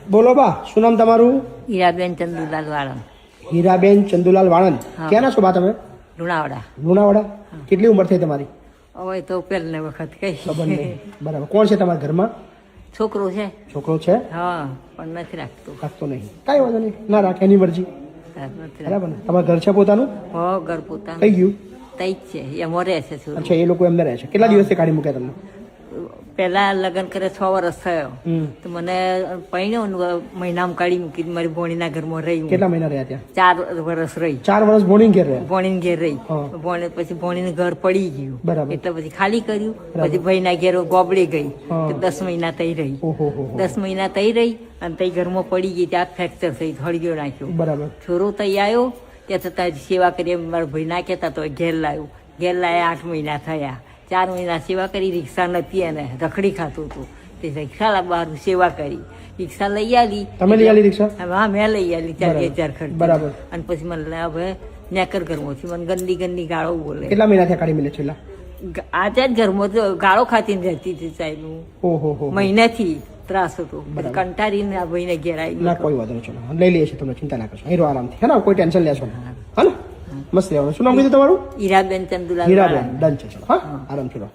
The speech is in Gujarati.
બોલો બા, શું નામ તમારું? હીરાબેન ચંદુલાલ વાળા, હીરાબેન ચંદુલાલ વાળંદ. ક્યાંના છો બા તમે? લુણાવાડા. લુણાવાડા. કેટલી ઉંમર થઈ તમારી? હવે તો પહેલી વખત કઈ ખબર નહીં. બરાબર. કોણ છે તમારા ઘરમાં? છોકરો છે. છોકરો છે? હા, પણ નથી રાખતો. રાખતો નહીં. કાંઈ વાંધો નહીં, ના રાખે, એની મરજી. નથી બરાબર ને? તમારા ઘર છે પોતાનું? હો, ઘર પોતાનું કઈ ગયું? તઈ જ છે, એમાં રહે છે છોકરો. અચ્છા, એ લોકો એમને રહે છે. કેટલા દિવસથી કાઢી મૂક્યા તમને? પેલા લગ્ન કરે 6 વર્ષ થયો તો મને પૈણ્યો મહિનામાં કાઢી મૂકી. મારી ભોણીના ઘરમાં રહી. કેટલા મહિના રહ્યા ત્યાં? 4 વર્ષ રહી. 4 વર્ષ ભોણી ઘેર રહ્યા? ભોણીને ઘેર રહી. હા. પછી ભોણીને ઘર પડી ગયું. બરાબર. એટલે પછી ખાલી કર્યું. પછી ભાઈના ઘેર ગોબડી ગઈ. હા. તો 10 મહિના તઈ રહી. ઓહો હો. 10 મહિના તઈ રહી અને તઈ ઘરમાં પડી ગઈ. ત્યાં ફ્રેક્ચર થઈ, હળગ્યો નાખ્યો. બરાબર. છોરો તઈ આવ્યો, ત્યાં છતાં સેવા કરી. મારા ભાઈ ના કહેતા તો ઘેર લાવ્યો. ઘેર લાયા 8 મહિના થયા. 4 મહિના સેવા કરી. રિક્ષા નથી એને, રખડી ખાતું હતું. તે રિક્ષા બહાર સેવા કરી. રિક્ષા લઈ આવી. તમે લઈ આલી રિક્ષા? હા, મેં લઈ આવી 4,000 ખર્ચ. બરાબર. અને પછી મને હવે નેકર ઘરમાંથી મને ગંદી ગંદી ગાળો બોલે. કેટલા મહિના થયા કાઢી મળે છેલ્લા? આજે જ ઘરમાં તો ગાળો ખાતી રહેતી હતી સાહેબ. ઓહો હો. મહિનાથી ત્રાસ હતો. કંટાળીને આ ભાઈને ઘેર આવી. ના, કોઈ વાંધો નહીં. ચલો, લઈ લઈએ છીએ, તમને ચિંતા ના કરશો. હીરો આરામથી, હે ને? કોઈ ટેન્શન લેશો નહીં, હા ને? મસ્ત રહેવાનું. શું નામ કીધું તમારું? હીરાબેન ચંદુલાલ. હીરાબેન. ડન છે. ચલો, હા, આરામથી રહો.